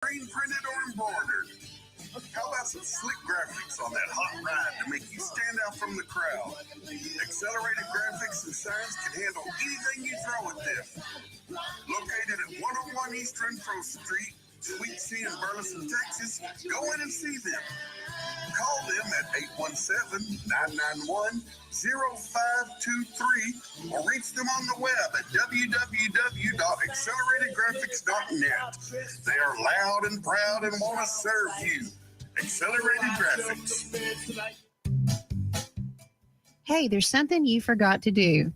Screen printed or embroidered. How about some slick graphics on that hot ride to make you stand out from the crowd? Accelerated Graphics and Signs can handle anything you throw at them. Located at 101 East Renfro Street, Suite C in Burleson, Texas, go in and see them. Call them at 817-991-0523 or reach them on the web at www.acceleratedgraphics.net. They are loud and proud and want to serve you. Accelerated Graphics. Hey, there's something you forgot to do.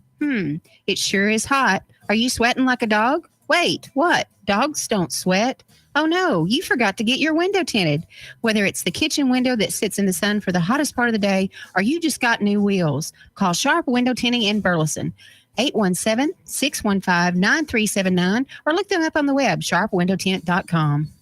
It sure is hot. Are you sweating like a dog? Wait, what? Dogs don't sweat. Oh no, you forgot to get your window tinted. Whether it's the kitchen window that sits in the sun for the hottest part of the day, or you just got new wheels, call Sharp Window Tinting in Burleson. 817-615-9379 or look them up on the web, sharpwindowtint.com.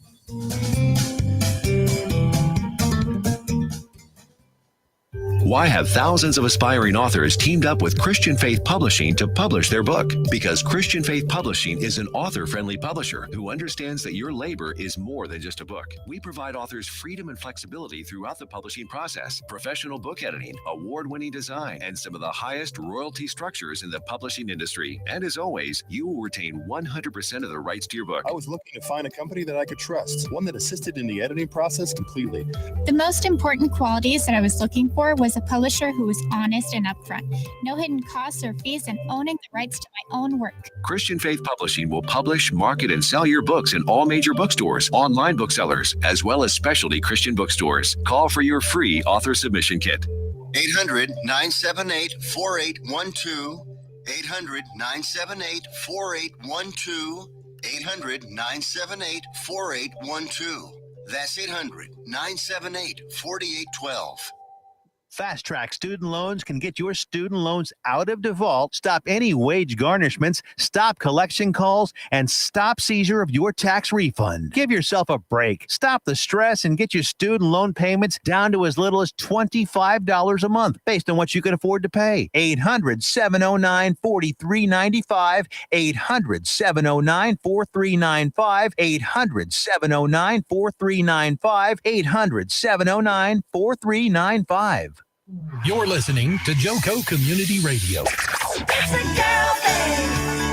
Why have thousands of aspiring authors teamed up with Christian Faith Publishing to publish their book? Because Christian Faith Publishing is an author-friendly publisher who understands that your labor is more than just a book. We provide authors freedom and flexibility throughout the publishing process, professional book editing, award-winning design, and some of the highest royalty structures in the publishing industry. And as always, you will retain 100% of the rights to your book. I was looking to find a company that I could trust, one that assisted in the editing process completely. The most important qualities that I was looking for was a publisher who was honest and upfront, no hidden costs or fees, and owning the rights to my own work. Christian Faith Publishing will publish, market, and sell your books in all major bookstores, online booksellers, as well as specialty Christian bookstores. Call for your free author submission kit. 800-978-4812. 800-978-4812. 800-978-4812. That's 800-978-4812. Fast Track Student Loans can get your student loans out of default, stop any wage garnishments, stop collection calls, and stop seizure of your tax refund. Give yourself a break. Stop the stress and get your student loan payments down to as little as $25 a month based on what you can afford to pay. 800-709-4395. 800-709-4395. 800-709-4395. 800-709-4395. You're listening to JoCo Community Radio. It's a girl thing.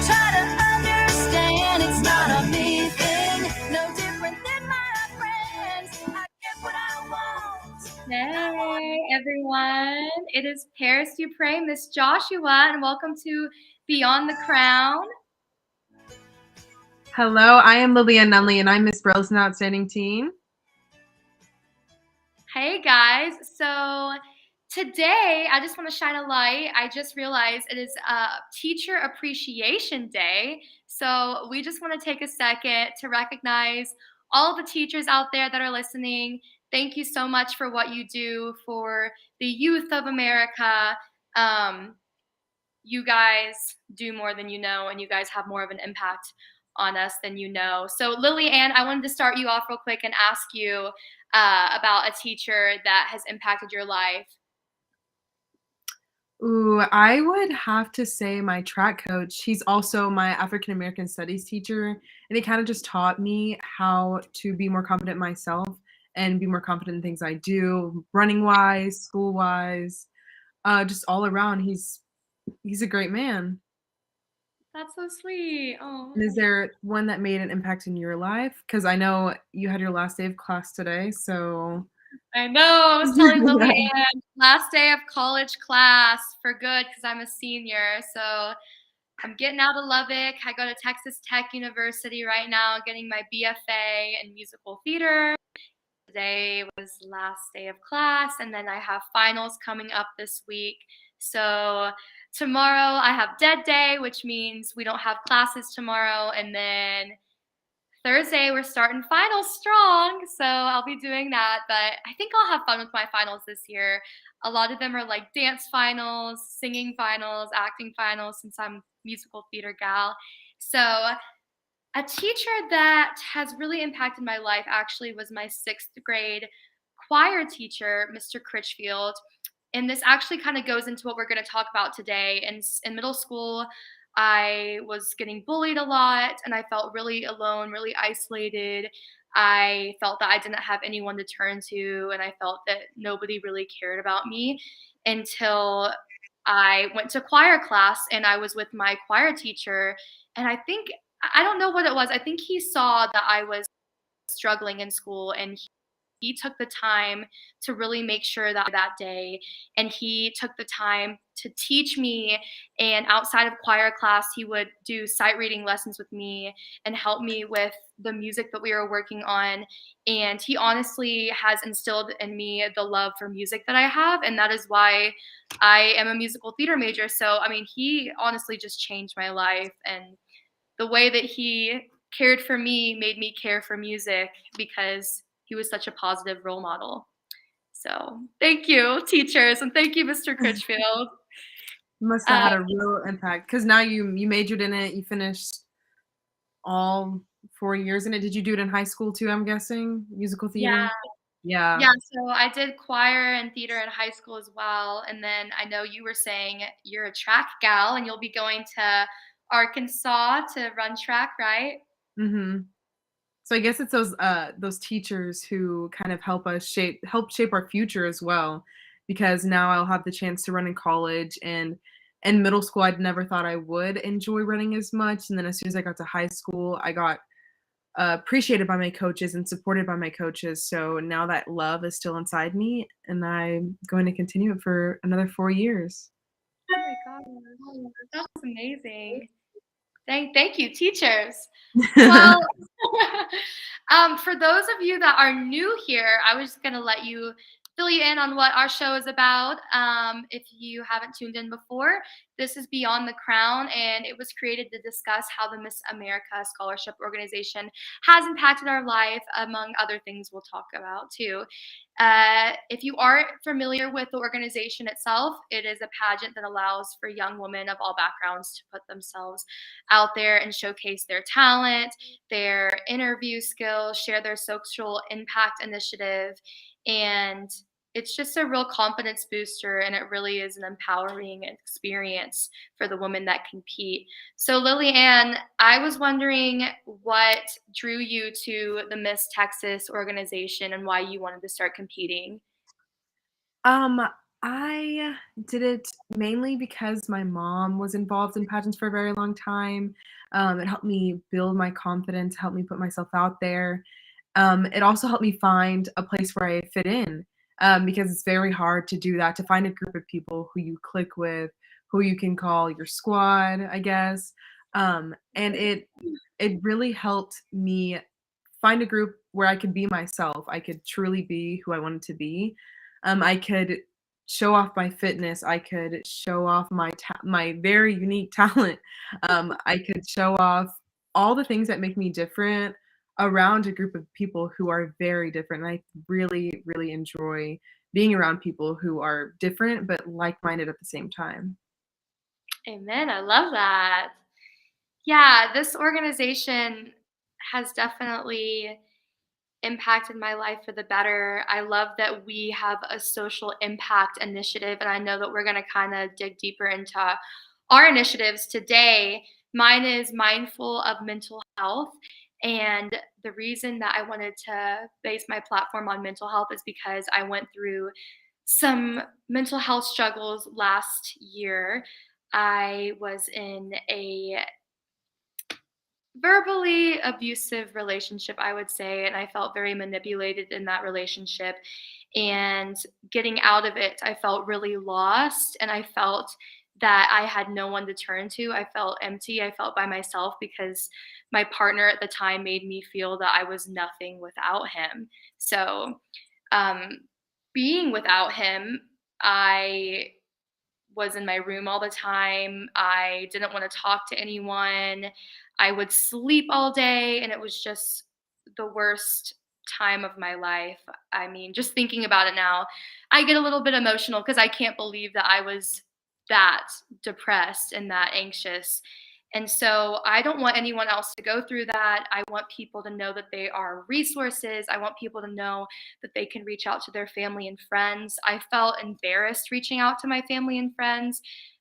Try to understand. It's not a me thing. No different than my friends. I get what I want. Hey, everyone. It is Paris Dupree, Miss Joshua, and welcome to Beyond the Crown. Hello, I am LilliAnn, and I'm Miss Burleson Outstanding Teen. Hey, guys. So today, I just want to shine a light. I just realized it is Teacher Appreciation Day. So we just want to take a second to recognize all the teachers out there that are listening. Thank you so much for what you do for the youth of America. You guys do more than you know, and you guys have more of an impact on us than you know. So LilliAnn, I wanted to start you off real quick and ask you about a teacher that has impacted your life. Ooh, I would have to say my track coach. He's also my African American Studies teacher, and he kind of just taught me how to be more confident myself and be more confident in things I do, running wise, school wise, just all around. He's a great man. That's so sweet. Oh. And is there one that made an impact in your life? Because I know you had your last day of class today, so. I know. I was telling LilliAnn, last day of college class for good because I'm a senior. So I'm getting out of Lubbock. I go to Texas Tech University right now, getting my BFA in musical theater. Today was last day of class, and then I have finals coming up this week. So tomorrow I have dead day, which means we don't have classes tomorrow, and then Thursday, we're starting finals strong, so I'll be doing that, but I think I'll have fun with my finals this year. A lot of them are like dance finals, singing finals, acting finals, since I'm a musical theater gal. So a teacher that has really impacted my life actually was my 6th grade choir teacher, Mr. Critchfield, and this actually kind of goes into what we're going to talk about today. In middle school, I was getting bullied a lot, and I felt really alone, really isolated. I felt that I didn't have anyone to turn to, and I felt that nobody really cared about me until I went to choir class and I was with my choir teacher. And I don't know what it was. I think he saw that I was struggling in school, and he took the time to really make sure that day, and he took the time to teach me. And outside of choir class, he would do sight reading lessons with me and help me with the music that we were working on. And he honestly has instilled in me the love for music that I have, and that is why I am a musical theater major. So I mean, he honestly just changed my life, and the way that he cared for me made me care for music because he was such a positive role model. So thank you, teachers, and thank you, Mr. Critchfield. You must have had a real impact because now you majored in it. You finished all 4 years in it. Did you do it in high school too? I'm guessing musical theater. Yeah, Yeah. so I did choir and theater in high school as well, and then I know you were saying you're a track gal and you'll be going to Arkansas to run track, right? Mhm. So I guess it's those teachers who kind of help shape our future as well, because now I'll have the chance to run in college. And in middle school, I'd never thought I would enjoy running as much, and then as soon as I got to high school, I got appreciated by my coaches and supported by my coaches. So now that love is still inside me, and I'm going to continue it for another 4 years. Oh my god, that was amazing. Thank you, teachers. Well, for those of you that are new here, I was just gonna let you fill you in on what our show is about. If you haven't tuned in before, this is Beyond the Crown, and it was created to discuss how the Miss America Scholarship Organization has impacted our life, among other things we'll talk about too. If you aren't familiar with the organization itself, it is a pageant that allows for young women of all backgrounds to put themselves out there and showcase their talent, their interview skills, share their social impact initiative, and it's just a real confidence booster, and it really is an empowering experience for the women that compete. So LilliAnn, I was wondering what drew you to the Miss Texas organization and why you wanted to start competing. Um, I did it mainly because my mom was involved in pageants for a very long time. It helped me build my confidence, helped me put myself out there. It also helped me find a place where I fit in, because it's very hard to do that, to find a group of people who you click with, who you can call your squad, I guess. And it really helped me find a group where I could be myself. I could truly be who I wanted to be. I could show off my fitness. I could show off my very unique talent. I could show off all the things that make me different around a group of people who are very different. And I really, really enjoy being around people who are different but like-minded at the same time. Amen. I love that. Yeah, this organization has definitely impacted my life for the better. I love that we have a social impact initiative, and I know that we're going to kind of dig deeper into our initiatives today. Mine is mindful of mental health, and the reason that I wanted to base my platform on mental health is because I went through some mental health struggles last year. I was in a verbally abusive relationship, I would say, and I felt very manipulated in that relationship. And getting out of it, I felt really lost, and I felt that I had no one to turn to. I felt empty. I felt by myself because my partner at the time made me feel that I was nothing without him. So, um, being without him, I was in my room all the time. I didn't want to talk to anyone. I would sleep all day, and it was just the worst time of my life. I mean, just thinking about it now, I get a little bit emotional because I can't believe that I was that depressed and that anxious. And so I don't want anyone else to go through that. I want people to know that they are resources. I want people to know that they can reach out to their family and friends. I felt embarrassed reaching out to my family and friends,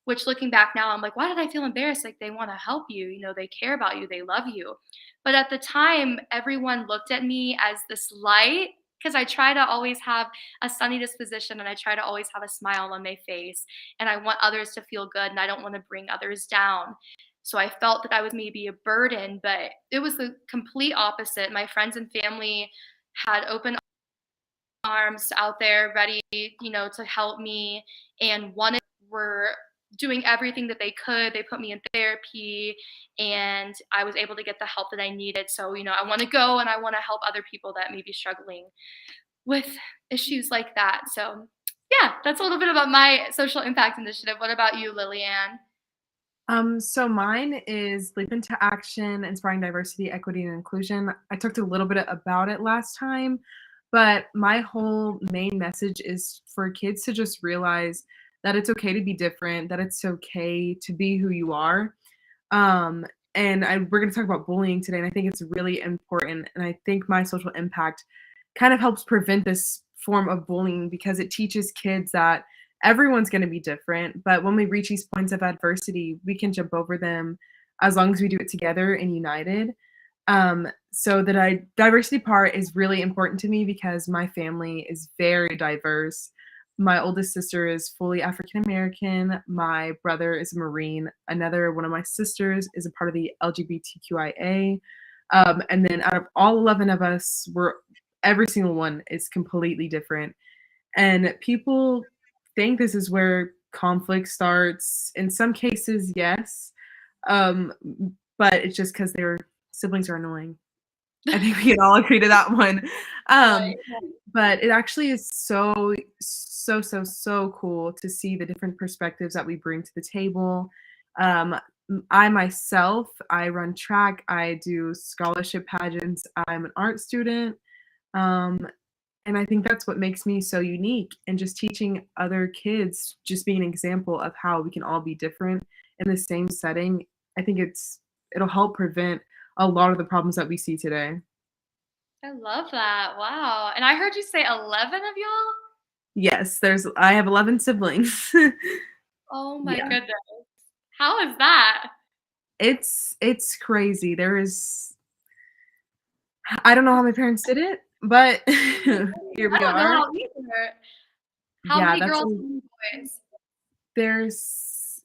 which looking back now, I'm like, why did I feel embarrassed? Like they want to help you, they care about you, they love you. But at the time, everyone looked at me as this light because I try to always have a sunny disposition and I try to always have a smile on my face. And I want others to feel good and I don't want to bring others down. So I felt that I was maybe a burden, but it was the complete opposite. My friends and family had open arms out there ready, to help me and were doing everything that they could. They put me in therapy and I was able to get the help that I needed. So, I want to go and I want to help other people that may be struggling with issues like that. So, yeah, that's a little bit about my social impact initiative. What about you, LilliAnn? So mine is Leap into Action, Inspiring Diversity, Equity, and Inclusion. I talked a little bit about it last time, but my whole main message is for kids to just realize that it's okay to be different, that it's okay to be who you are. We're going to talk about bullying today, and I think it's really important. And I think my social impact kind of helps prevent this form of bullying because it teaches kids that everyone's going to be different. But when we reach these points of adversity, we can jump over them as long as we do it together and united. So the diversity part is really important to me because my family is very diverse. My oldest sister is fully African American. My brother is a Marine. Another one of my sisters is a part of the LGBTQIA. And then out of all 11 of us, every single one is completely different. And people think this is where conflict starts. In some cases, yes. Um, but it's just because their siblings are annoying. I think we can all agree to that one. Right. But it actually is so, so, so, so cool to see the different perspectives that we bring to the table. I myself, I run track, I do scholarship pageants, I'm an art student. And I think that's what makes me so unique and just teaching other kids, just being an example of how we can all be different in the same setting. I think it'll help prevent a lot of the problems that we see today. I love that. Wow. And I heard you say 11 of y'all? Yes, I have 11 siblings. Oh my Yeah. goodness. How is that? It's crazy. I don't know how my parents did it, but here I we don't know are. how either. How Yeah, many girls, how many boys? there's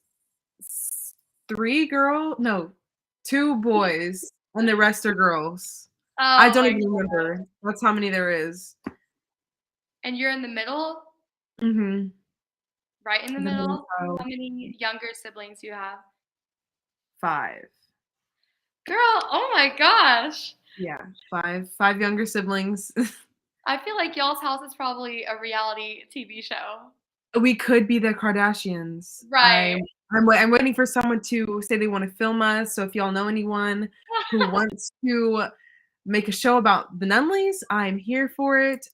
2 boys, and the rest are girls. I Oh don't my even god. remember. That's how many there is. And you're in the middle? Mhm. Right in the The middle middle? child. How many younger siblings do you have? 5. Girl, oh my gosh. Yeah, 5 younger siblings. I feel like y'all's house is probably a reality TV show. We could be the Kardashians. Right. I'm waiting for someone to say they wanna film us, so if y'all know anyone who wants to make a show about the Nunleys, I'm here for it.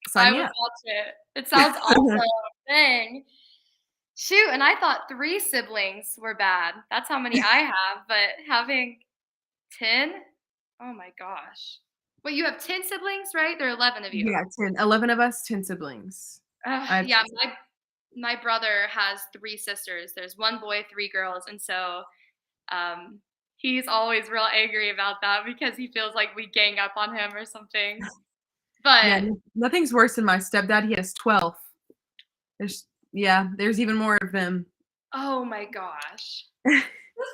I Sign me would up. watch it. It sounds awesome. Dang. Shoot, and I thought 3 siblings were bad. That's how many I have, but having 10? Oh my gosh. Wait, you have 10 siblings, right? There are 11 of you. Yeah, 10. 11 of us, 10 siblings. I have Yeah, my brother has 3 sisters. There's 1 boy, 3 girls, and so, he's always real angry about that because he feels like we gang up on him or something. Yeah, But nothing's worse than my stepdad, he has 12. There's even more of them. oh my gosh. This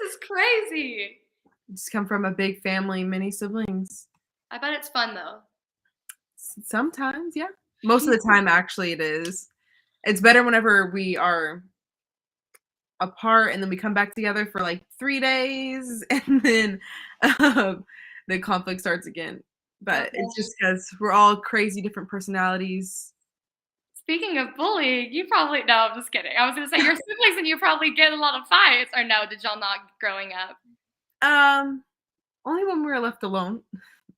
is crazy. Just come from a big family, many siblings. I bet it's fun though. Sometimes, yeah. Most of the time, actually, it is. It's better whenever we are apart and then we come back together for like 3 days and then the conflict starts again. But Okay. it's just because we're all crazy different personalities. Speaking of bullying, you probably no, I'm just kidding. I was gonna say your siblings and you probably get a lot of fights. Or no, did y'all not growing up? Um, Only when we were left alone.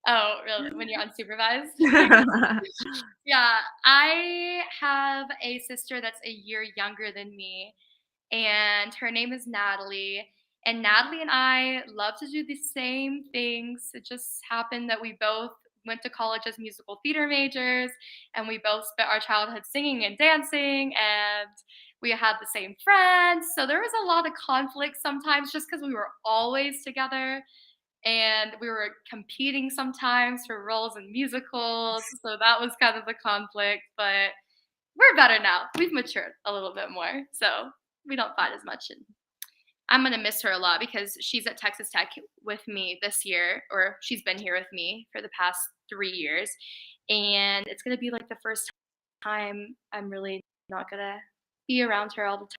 Oh, really? When you're unsupervised? Yeah, I have a sister that's a year younger than me, and her name is Natalie. And Natalie and I love to do the same things. It just happened that we both went to college as musical theater majors, and we both spent our childhood singing and dancing, and we had the same friends. So there was a lot of conflict sometimes just because we were always together and we were competing sometimes for roles in musicals. So that was kind of the conflict, but we're better now. We've matured a little bit more. So we don't fight as much. And I'm going to miss her a lot because she's at Texas Tech with me this year, or she's been here with me for the past 3 years. And it's going to be like the first time I'm really not going to be around her all the time.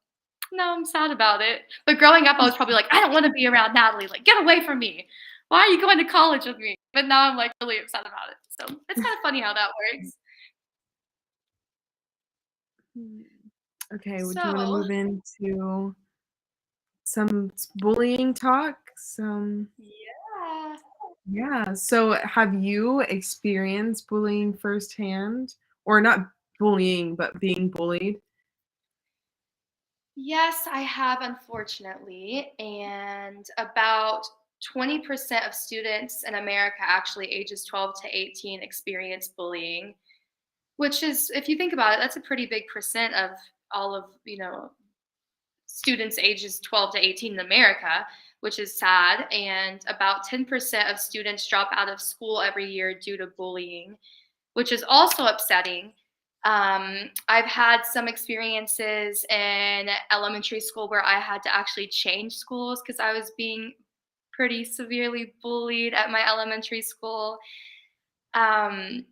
No, I'm sad about it. But growing up, I was probably like, I don't want to be around Natalie. Like, get away from me. Why are you going to college with me? But now I'm like really upset about it. So it's kind of funny how that works. Okay, would you want to move into some bullying talk? Yeah. So have you experienced bullying firsthand? Or not bullying, but being bullied? Yes, I have, unfortunately. And about 20% of students in America, actually ages 12 to 18, experience bullying, which is, if you think about it, that's a pretty big percent of all of, students ages 12 to 18 in America, which is sad. And about 10% of students drop out of school every year due to bullying, which is also upsetting. I've had some experiences in elementary school where I had to actually change schools because I was being pretty severely bullied at my elementary school. And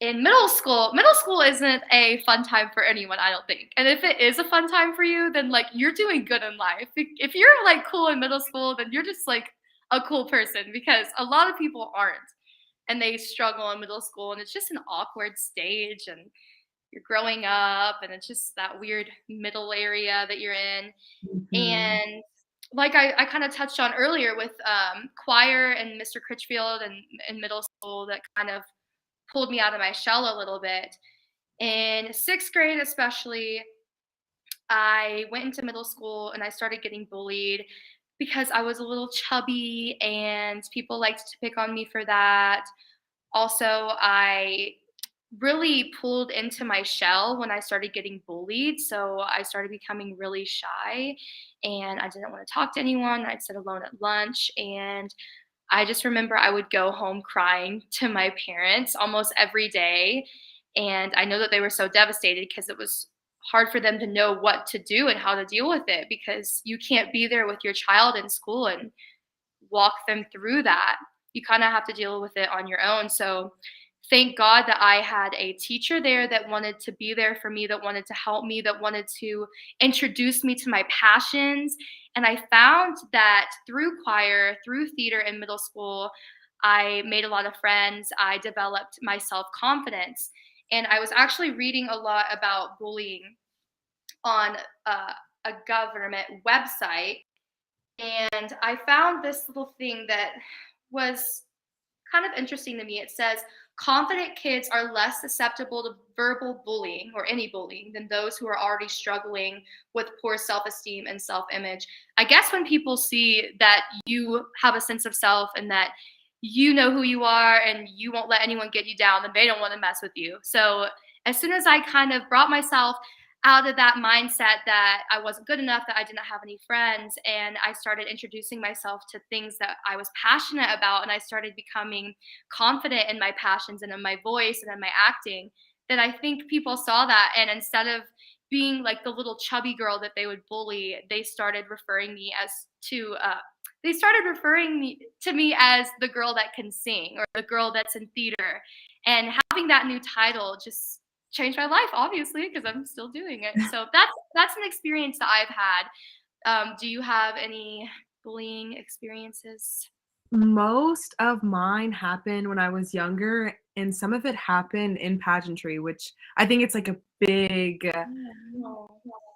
in middle school isn't a fun time for anyone, I don't think. And if it is a fun time for you, then like you're doing good in life. If you're like cool in middle school, then you're just like a cool person, because a lot of people aren't. And they struggle in middle school, and it's just an awkward stage, and you're growing up, and it's just that weird middle area that you're in. And like I kind of touched on earlier with choir and Mr. Critchfield and in middle school, that kind of pulled me out of my shell a little bit. In 6th grade especially, I went into middle school and I started getting bullied because I was a little chubby and people liked to pick on me for that. Also, I really pulled into my shell when I started getting bullied. So I started becoming really shy and I didn't want to talk to anyone. I'd sit alone at lunch, and I just remember I would go home crying to my parents almost every day. And I know that they were so devastated because it was hard for them to know what to do and how to deal with it, because you can't be there with your child in school and walk them through that. You kind of have to deal with it on your own. So thank God that I had a teacher there that wanted to be there for me, that wanted to help me, that wanted to introduce me to my passions. And I found that through choir, through theater in middle school, I made a lot of friends. I developed my self-confidence. And I was actually reading a lot about bullying on a government website. And I found this little thing that was kind of interesting to me. It says, confident kids are less susceptible to verbal bullying or any bullying than those who are already struggling with poor self-esteem and self-image. I guess when people see that you have a sense of self and that you know who you are and you won't let anyone get you down, then they don't want to mess with you. So as soon as I kind of brought myself out of that mindset that I wasn't good enough, that I didn't have any friends, and I started introducing myself to things that I was passionate about, and I started becoming confident in my passions and in my voice and in my acting, then I think people saw that, and instead of being like the little chubby girl that they would bully, they started referring to me as the girl that can sing, or the girl that's in theater. And having that new title just changed my life, obviously, because I'm still doing it. So that's an experience that I've had. Do you have any bullying experiences? Most of mine happened when I was younger, and some of it happened in pageantry, which I think it's like a big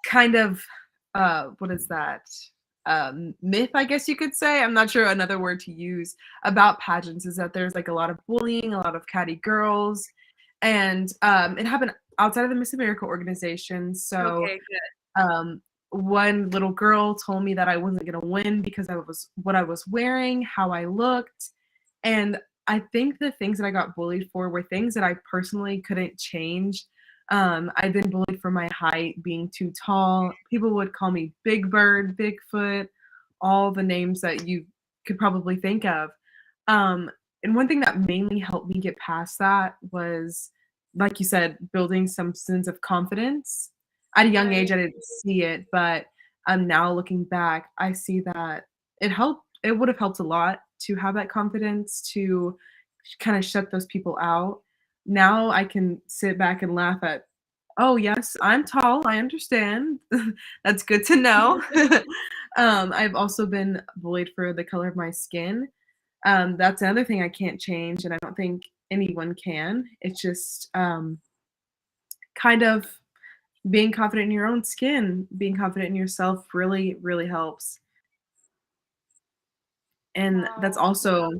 kind of what is that? Myth, I guess you could say. I'm not sure another word to use about pageants, is that there's like a lot of bullying, a lot of catty girls, and it happened outside of the Miss America organization. So Okay, good. one little girl told me that I wasn't gonna win because I was what I was wearing, how I looked, and I think the things that I got bullied for were things that I personally couldn't change. I've been bullied for my height, being too tall. People would call me Big Bird, Bigfoot, all the names that you could probably think of. Um, and one thing that mainly helped me get past that was, like you said, building some sense of confidence. At a young age, I didn't see it, but now looking back, I see that it helped. It would have helped a lot to have that confidence to kind of shut those people out. Now I can sit back and laugh at, oh yes, I'm tall. I understand. That's good to know. I've also been bullied for the color of my skin. That's another thing I can't change, and I don't think anyone can. It's just kind of being confident in your own skin, being confident in yourself really, really helps. And that's also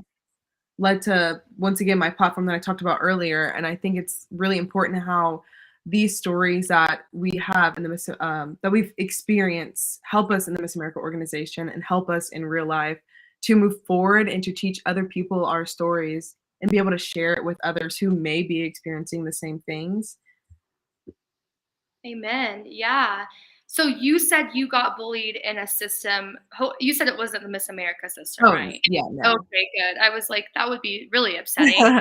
led to, once again, my platform that I talked about earlier. And I think it's really important how these stories that we have in the that we've experienced help us in the Miss America organization and help us in real life to move forward and to teach other people our stories and be able to share it with others who may be experiencing the same things. Amen. Yeah. So you said you got bullied in a system. You said it wasn't the Miss America system, Oh, right? yeah, no. Okay, good. I was like, that would be really upsetting.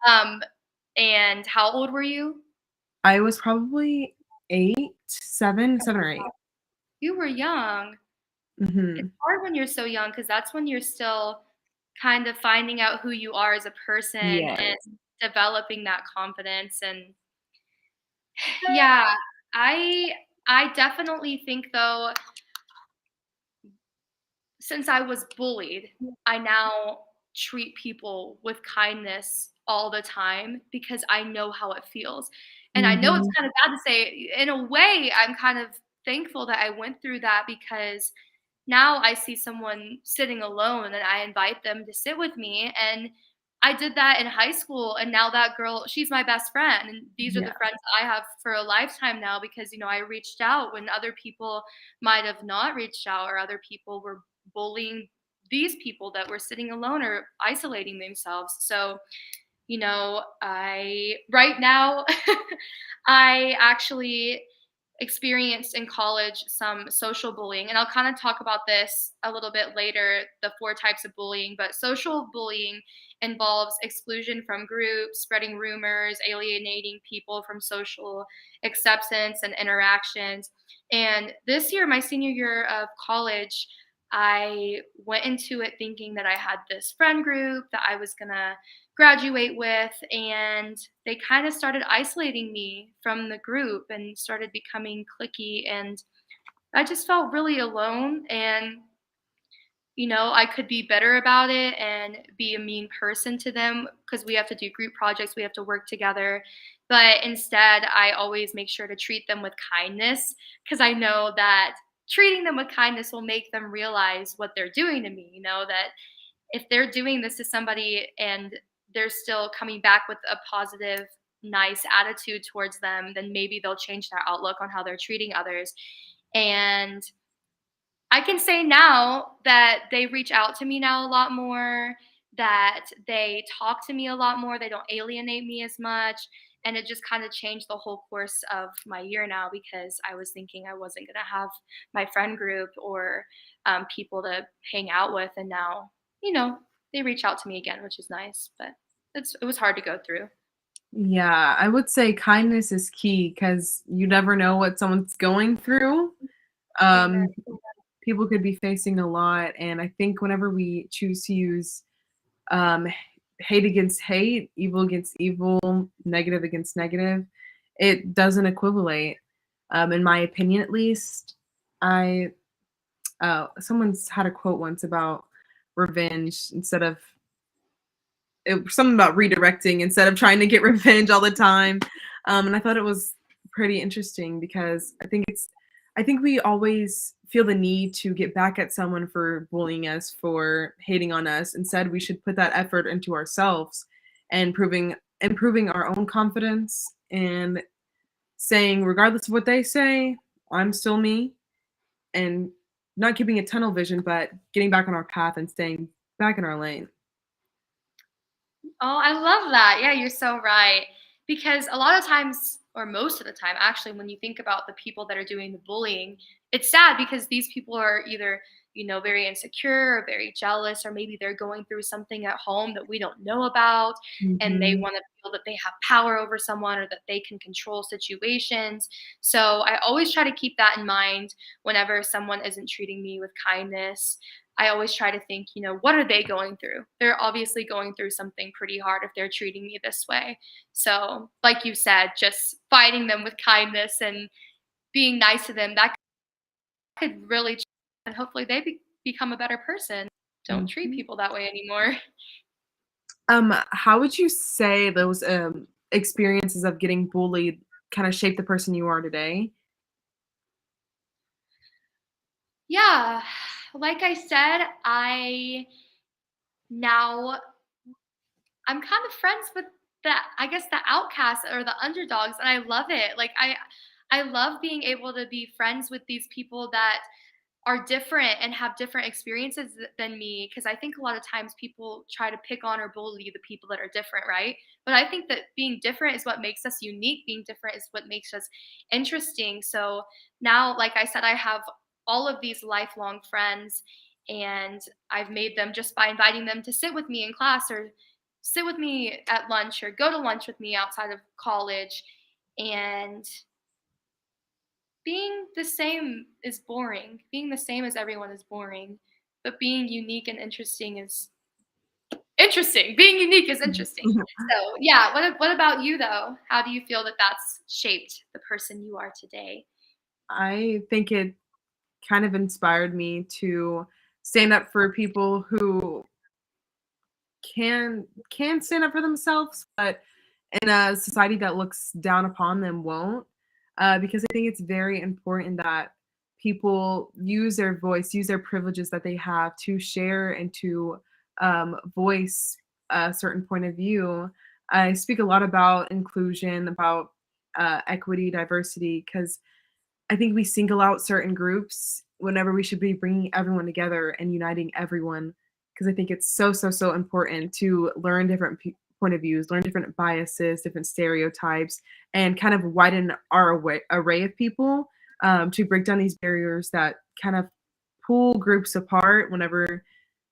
Um, and how old were you? I was probably 8, 7, 7 or 8. You were young. It's Mhm. hard when you're so young because that's when you're still kind of finding out who you are as a person and Yes. developing that confidence. And yeah, I I definitely think though, since I was bullied, I now treat people with kindness all the time because I know how it feels. And I know it's Mhm. kind of bad to say, in a way, I'm kind of thankful that I went through that because now I see someone sitting alone and I invite them to sit with me. And I did that in high school. And now that girl, she's my best friend. And these are the Yeah. friends I have for a lifetime now because, I reached out when other people might have not reached out or other people were bullying these people that were sitting alone or isolating themselves. So, I right now I actually experienced in college some social bullying, and I'll kind of talk about this a little bit later, the 4 types of bullying. But social bullying involves exclusion from groups, spreading rumors, alienating people from social acceptance and interactions. And this year, my senior year of college, I went into it thinking that I had this friend group that I was gonna graduate with, and they kind of started isolating me from the group and started becoming cliquey, and I just felt really alone. And I could be better about it and be a mean person to them because we have to do group projects, we have to work together. But instead, I always make sure to treat them with kindness because I know that treating them with kindness will make them realize what they're doing to me. That if they're doing this to somebody and they're still coming back with a positive, nice attitude towards them, then maybe they'll change their outlook on how they're treating others. And I can say now that they reach out to me now a lot more, that they talk to me a lot more, they don't alienate me as much. And it just kind of changed the whole course of my year now because I was thinking I wasn't going to have my friend group or people to hang out with. And now, they reach out to me again, which is nice, but it was hard to go through. Yeah, I would say kindness is key because you never know what someone's going through. Amen. Um, People could be facing a lot, and I think whenever we choose to use um, hate against hate, evil against evil, negative against negative, it doesn't equivalate. In my opinion, at least, I someone's had a quote once about revenge instead of something about redirecting instead of trying to get revenge all the time. And I thought it was pretty interesting because I think we always feel the need to get back at someone for bullying us, for hating on us. Instead, we should put that effort into ourselves and improving our own confidence and saying, regardless of what they say, I'm still me, and not keeping a tunnel vision, but getting back on our path and staying back in our lane. Oh, I love that. Yeah, you're so right. Because a lot of times, or most of the time, actually, when you think about the people that are doing the bullying, it's sad because these people are either, very insecure or very jealous, or maybe they're going through something at home that we don't know about, and they Mhm. want to feel that they have power over someone or that they can control situations. So I always try to keep that in mind whenever someone isn't treating me with kindness. I always try to think, what are they going through? They're obviously going through something pretty hard if they're treating me this way. So, like you said, just fighting them with kindness and being nice to them, that could really change, and hopefully they become a better person. Don't treat Mhm. people that way anymore. How would you say those experiences of getting bullied kind of shape the person you are today? Yeah, like I said, now I'm kind of friends with I guess the outcasts or the underdogs, and I love it. Like I love being able to be friends with these people that are different and have different experiences than me, because I think a lot of times people try to pick on or bully the people that are different, right? But I think that being different is what makes us unique. Being different is what makes us interesting. So now, like I said, I have all of these lifelong friends, and I've made them just by inviting them to sit with me in class or sit with me at lunch or go to lunch with me outside of college. And being the same is boring. Being the same as everyone is boring, but being unique and interesting is interesting. Being unique is interesting. So, yeah, what about you though? How do you feel that that's shaped the person you are today? I think it kind of inspired me to stand up for people who can stand up for themselves, but in a society that looks down upon them won't. Because I think it's very important that people use their voice, use their privileges that they have to share and to voice a certain point of view. I speak a lot about inclusion, about equity, diversity, because I think we single out certain groups whenever we should be bringing everyone together and uniting everyone. Because I think it's so, so, so important to learn different point of views, learn different biases, different stereotypes, and kind of widen our array of people to break down these barriers that kind of pull groups apart whenever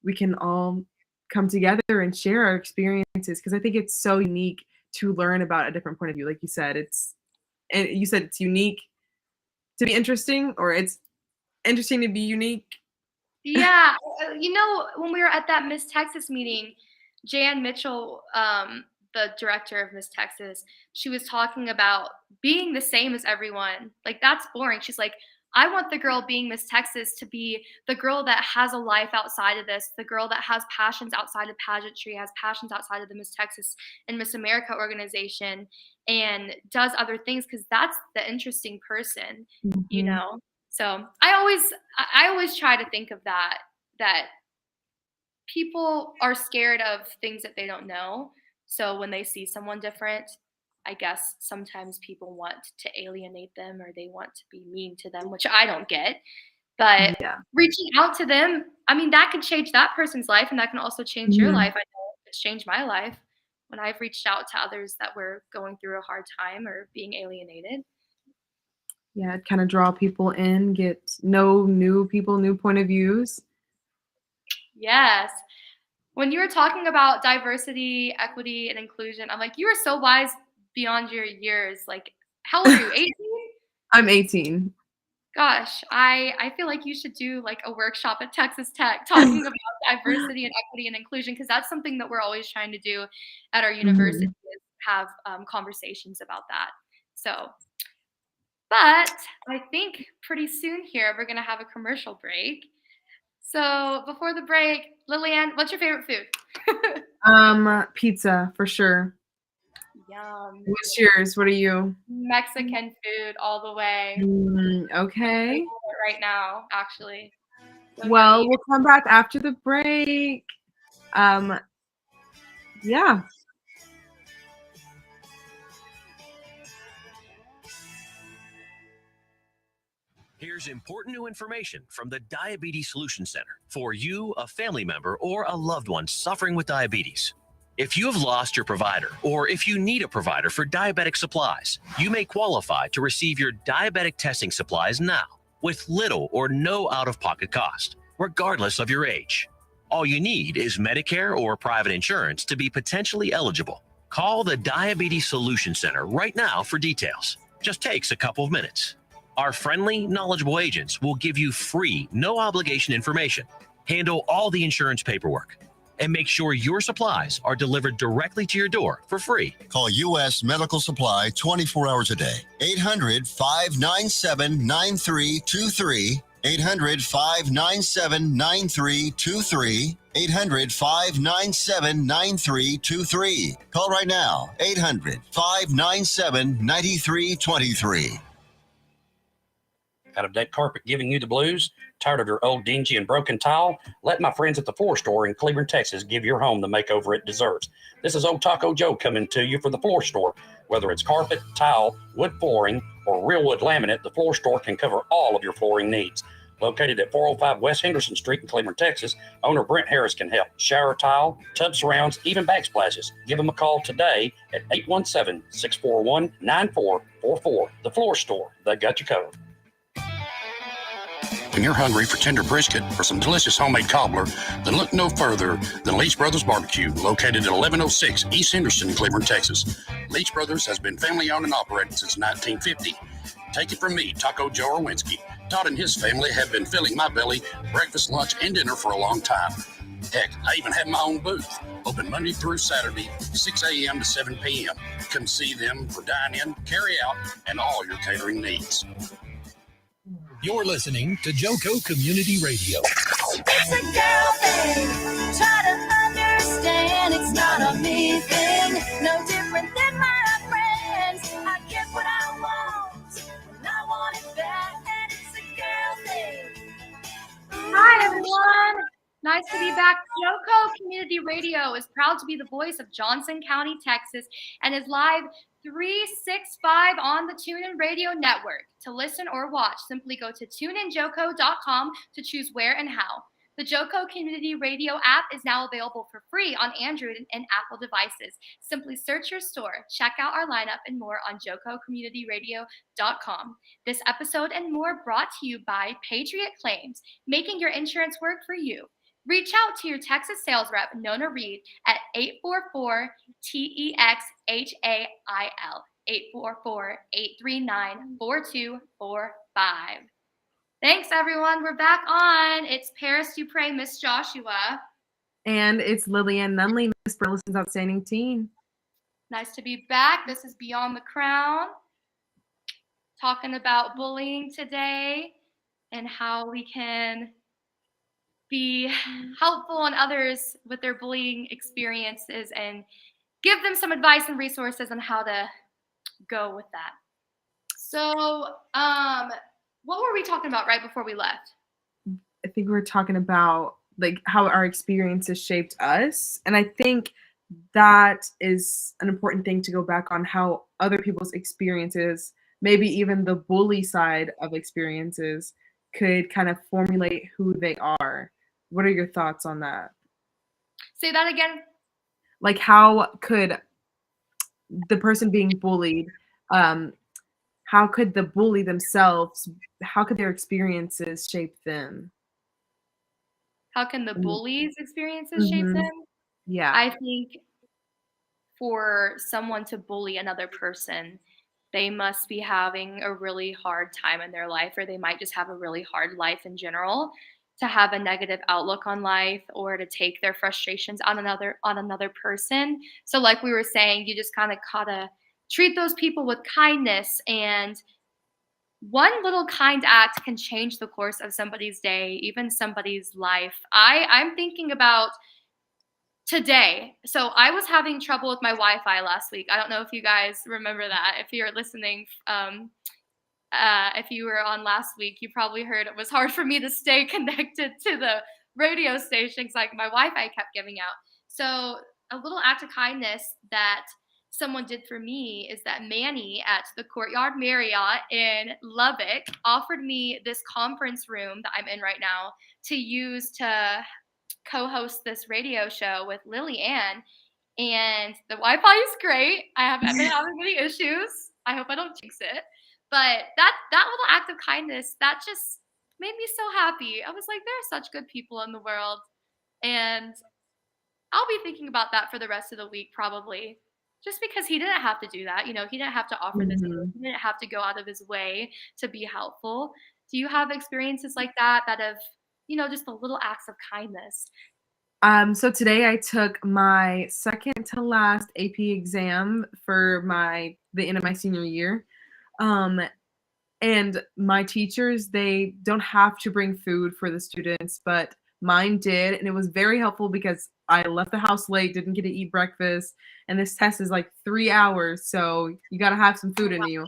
we can all come together and share our experiences. Because I think it's so unique to learn about a different point of view. Like you said, and you said it's unique to be interesting, or it's interesting to be unique. Yeah, when we were at that Miss Texas meeting, Jan Mitchell, the director of Miss Texas, she was talking about being the same as everyone. Like, that's boring. She's like, I want the girl being Miss Texas to be the girl that has a life outside of this, the girl that has passions outside of pageantry, has passions outside of the Miss Texas and Miss America organization, and does other things, because that's the interesting person, you Mhm. know? So I always try to think of that people are scared of things that they don't know. So when they see someone different, I guess sometimes people want to alienate them or they want to be mean to them, which I don't get. But Yeah. reaching out to them, I mean, that could change that person's life and that can also change your Mhm. life. I know it's changed my life when I've reached out to others that were going through a hard time or being alienated. Yeah, kinda draw people in, get know new people, new point of views. Yes. When you were talking about diversity, equity, and inclusion, I'm like, you are so wise beyond your years. Like, how old are you? 18? I'm 18. Gosh, I feel like you should do like a workshop at Texas Tech talking about diversity and equity and inclusion, because that's something that we're always trying to do at our university, Mhm. is have conversations about that. So, but I think pretty soon here we're gonna have a commercial break. So before the break, LilliAnn, what's your favorite food? Pizza for sure. Yum. What's yours? What are you? Mexican food all the way. I'm craving Okay. it right now, actually. So Well, yummy. we'll come back after the break. Um, yeah. Here's important new information from the Diabetes Solution Center for you, a family member, or a loved one suffering with diabetes. If you have lost your provider, or if you need a provider for diabetic supplies, you may qualify to receive your diabetic testing supplies now with little or no out-of-pocket cost, regardless of your age. All you need is Medicare or private insurance to be potentially eligible. Call the Diabetes Solution Center right now for details. Just takes a couple of minutes. Our friendly, knowledgeable agents will give you free, no-obligation information, handle all the insurance paperwork, and make sure your supplies are delivered directly to your door for free. Call U.S. Medical Supply 24 hours a day. 800-597-9323. 800-597-9323. 800-597-9323. Call right now. 800-597-9323. Got a dead carpet giving you the blues? Tired of your old dingy and broken tile? Let my friends at the Floor Store in Cleveland, Texas give your home the makeover it deserves. This is Old Taco Joe coming to you for the Floor Store. Whether it's carpet, tile, wood flooring, or real wood laminate, the Floor Store can cover all of your flooring needs. Located at 405 West Henderson Street in Cleveland, Texas, owner Brent Harris can help. Shower tile, tub surrounds, even backsplashes. Give them a call today at 817-641-9444. The Floor Store, they got you covered. When you're hungry for tender brisket or some delicious homemade cobbler, then look no further than Leach Brothers Barbecue, located at 1106 East Henderson, Cleveland, Texas. Leach Brothers has been family-owned and operated since 1950. Take it from me, Taco Joe Orwinski. Todd and his family have been filling my belly breakfast, lunch, and dinner for a long time. Heck, I even have my own booth, open Monday through Saturday, 6 a.m. to 7 p.m. Come see them for dine-in, carry-out, and all your catering needs. You're listening to JoCo Community Radio. It's a girl thing. Try to understand. It's not a me thing. No different than my friends. I get what I want. And I want it back. And it's a girl thing. Hi, everyone. Nice to be back. JoCo Community Radio is proud to be the voice of Johnson County, Texas, and is live 365 on the TuneIn Radio Network. To listen or watch, simply go to tuneinjoco.com to choose where and how. The JoCo Community Radio app is now available for free on Android and Apple devices. Simply search your store, check out our lineup and more on jococommunityradio.com. This episode and more brought to you by Patriot Claims, making your insurance work for you. Reach out to your Texas sales rep, Nona Reed, at 844-TEXHAIL, 844-839-4245. Thanks, everyone. We're back on. It's Paris Dupre, Miss Joshua. And it's LilliAnn Nunley, Miss Burleson's Outstanding Teen. Nice to be back. This is Beyond the Crown, talking about bullying today and how we can be helpful on others with their bullying experiences and give them some advice and resources on how to go with that. So, what were we talking about right before we left? I think we were talking about like how our experiences shaped us. And I think that is an important thing to go back on, how other people's experiences, maybe even the bully side of experiences, could kind of formulate who they are. What are your thoughts on that? Say that again. Like, how could the person being bullied, how could the bully themselves, how could their experiences shape them? How can the bully's experiences shape them? Yeah. I think for someone to bully another person, they must be having a really hard time in their life, or they might just have a really hard life in general, to have a negative outlook on life or to take their frustrations on another person. So like we were saying, you just kind of gotta treat those people with kindness, and one little kind act can change the course of somebody's day, even somebody's life. I'm thinking about today. So I was having trouble with my Wi-Fi last week. I don't know if you guys remember that. If you're listening, if you were on last week, you probably heard it was hard for me to stay connected to the radio station because like my Wi-Fi kept giving out. So a little act of kindness that someone did for me is that Manny at the Courtyard Marriott in Lubbock offered me this conference room that I'm in right now to use to co-host this radio show with LilliAnn. and the Wi-Fi is great. I haven't been having any issues. I hope I don't jinx it. But that little act of kindness, that just made me so happy. I was like, there are such good people in the world, and I'll be thinking about that for the rest of the week probably. Just because he didn't have to do that, he didn't have to offer this. Mhm. He didn't have to go out of his way to be helpful. Do you have experiences like that have, just the little acts of kindness? So today I took my second to last AP exam for the end of my senior year. Um, and my teachers, they don't have to bring food for the students, but mine did, and it was very helpful because I left the house late, didn't get to eat breakfast, and this test is like 3 hours, so you gotta have some food in you.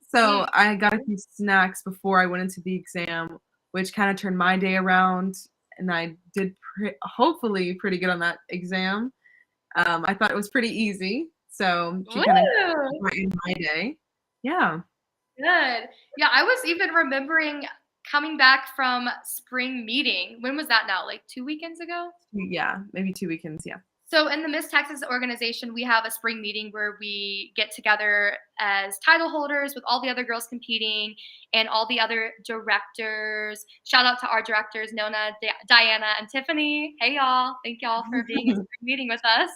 So I got a few snacks before I went into the exam, which kind of turned my day around, and I did hopefully pretty good on that exam. I thought it was pretty easy, so she kind of Woo! brightened my day. Yeah. Good. Yeah, I was even remembering coming back from spring meeting. When was that now? Like 2 weekends ago? Yeah, maybe 2 weekends, yeah. So in the Miss Texas organization, we have a spring meeting where we get together as title holders with all the other girls competing and all the other directors. Shout out to our directors, Nona, Diana, and Tiffany. Hey, y'all. Thank y'all for being in spring meeting with us.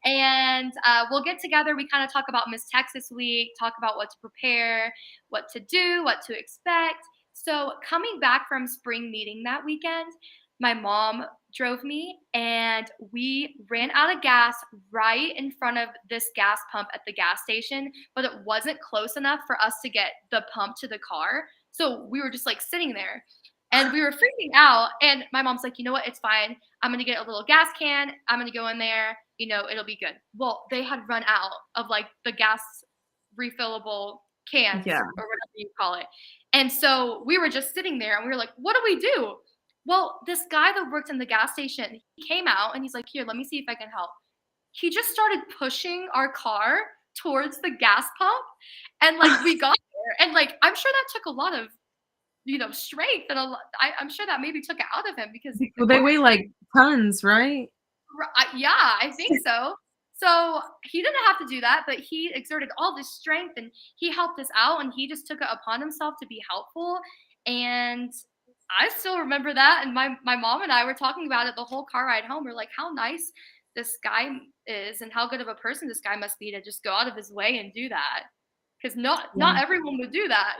And we'll get together. We kind of talk about Miss Texas Week, talk about what to prepare, what to do, what to expect. So coming back from spring meeting that weekend, my mom drove me and we ran out of gas right in front of this gas pump at the gas station, but it wasn't close enough for us to get the pump to the car. So we were just like sitting there and we were freaking out. And my mom's like, you know what? It's fine. I'm going to get a little gas can. I'm going to go in there. It'll be good. Well, they had run out of like the gas refillable cans Yeah. or whatever you call it. And so we were just sitting there and we were like, what do we do? Well, this guy that worked in the gas station, he came out and he's like, here, let me see if I can help. He just started pushing our car towards the gas pump. And like we got there. And like, I'm sure that took a lot of, strength. And I'm sure that maybe took it out of him because Well, they weigh like tons, right? yeah, I think so. So he didn't have to do that, but he exerted all this strength and he helped us out and he just took it upon himself to be helpful. And I still remember that. And my mom and I were talking about it the whole car ride home. We're like, how nice this guy is and how good of a person this guy must be to just go out of his way and do that. Because not everyone would do that,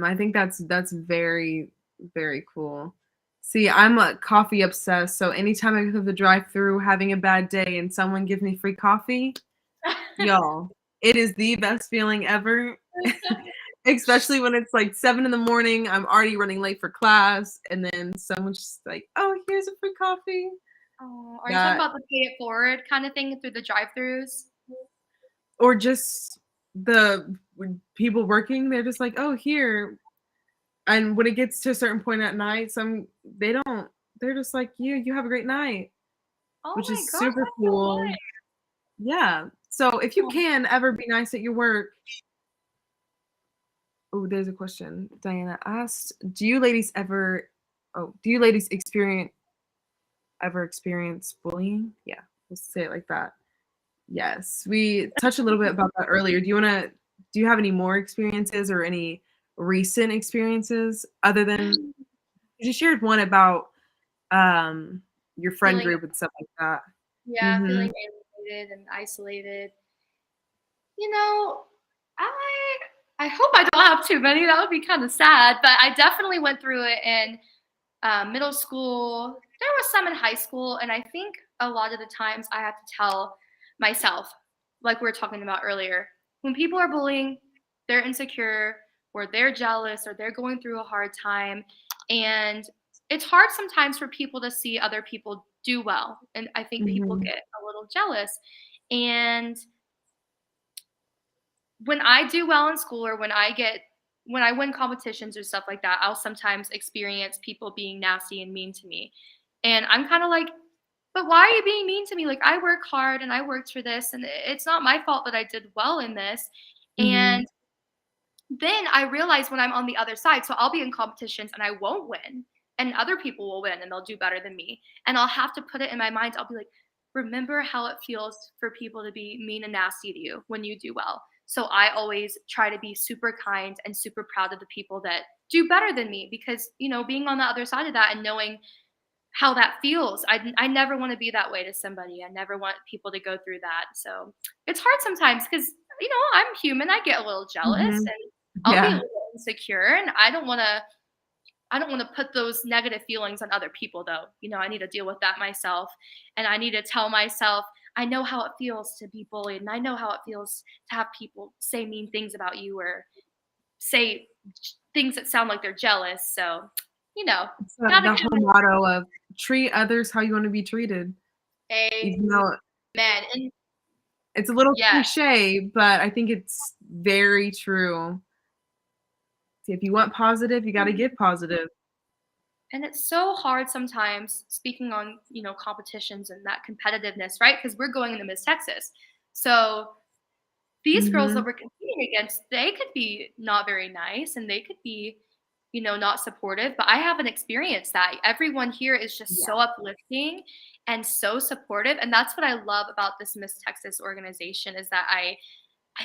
I think that's very, very cool. See, I'm a coffee obsessed, so anytime I go to the drive-through having a bad day and someone gives me free coffee, y'all, it is the best feeling ever. Especially when it's like 7 a.m, I'm already running late for class, and then someone's just like, "Oh, here's a free coffee." Oh, are you talking about the pay it forward kind of thing through the drive-throughs? Or just the people working, they're just like, "Oh, here." And when it gets to a certain point at night, they're just like, you have a great night, Oh which my is gosh, super that's so cool. nice. Yeah. So if you can ever be nice at your work. Oh, there's a question. Diana asked, do you ladies experience bullying? Yeah, let's say it like that. Yes. We touched a little bit about that earlier. Do you have any more experiences or any recent experiences other than you just shared one about your friend Feeling, group and stuff like that? yeah, feeling alienated and isolated. I hope I don't have too many. That would be kind of sad, but I definitely went through it in middle school. There was some in high school, and I think a lot of the times I have to tell myself, like we were talking about earlier, when people are bullying, they're insecure, or they're jealous, or they're going through a hard time, and it's hard sometimes for people to see other people do well, and I think people get a little jealous. And when I do well in school or when I win competitions or stuff like that, I'll sometimes experience people being nasty and mean to me. And I'm kind of like, but why are you being mean to me? Like, I work hard and I worked for this, and it's not my fault that I did well in this. And then I realize when I'm on the other side, so I'll be in competitions and I won't win, and other people will win and they'll do better than me. And I'll have to put it in my mind. I'll be like, remember how it feels for people to be mean and nasty to you when you do well. So I always try to be super kind and super proud of the people that do better than me because, being on the other side of that and knowing how that feels, I never want to be that way to somebody. I never want people to go through that. So it's hard sometimes because, I'm human. I get a little jealous Mhm. and I'll be a Yeah. little insecure and I don't want to put those negative feelings on other people though. I need to deal with that myself and I need to tell myself I know how it feels to be bullied and I know how it feels to have people say mean things about you or say things that sound like they're jealous. So, It's gotta the kind whole motto of treat others how you want to be treated. Even of though amen. And it's a little yes. cliche, but I think it's very true. If you want positive, you got to give positive. And it's so hard sometimes speaking on, competitions and that competitiveness, right? Because we're going into Miss Texas. So these girls that Mhm. we're competing against, they could be not very nice and they could be, not supportive. But I haven't experienced that. Everyone here is just Yeah. so uplifting and so supportive. And that's what I love about this Miss Texas organization is that I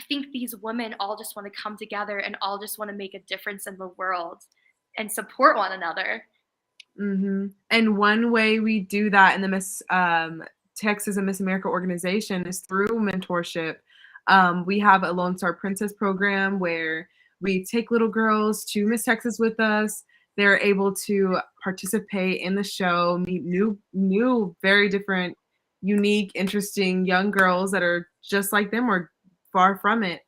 think these women all just want to come together and all just want to make a difference in the world and support one another. Mhm. And one way we do that in the Miss Texas and Miss America organization is through mentorship. We have a Lone Star Princess program where we take little girls to Miss Texas with us. They're able to participate in the show, meet new, very different, unique, interesting young girls that are just like them or far from it.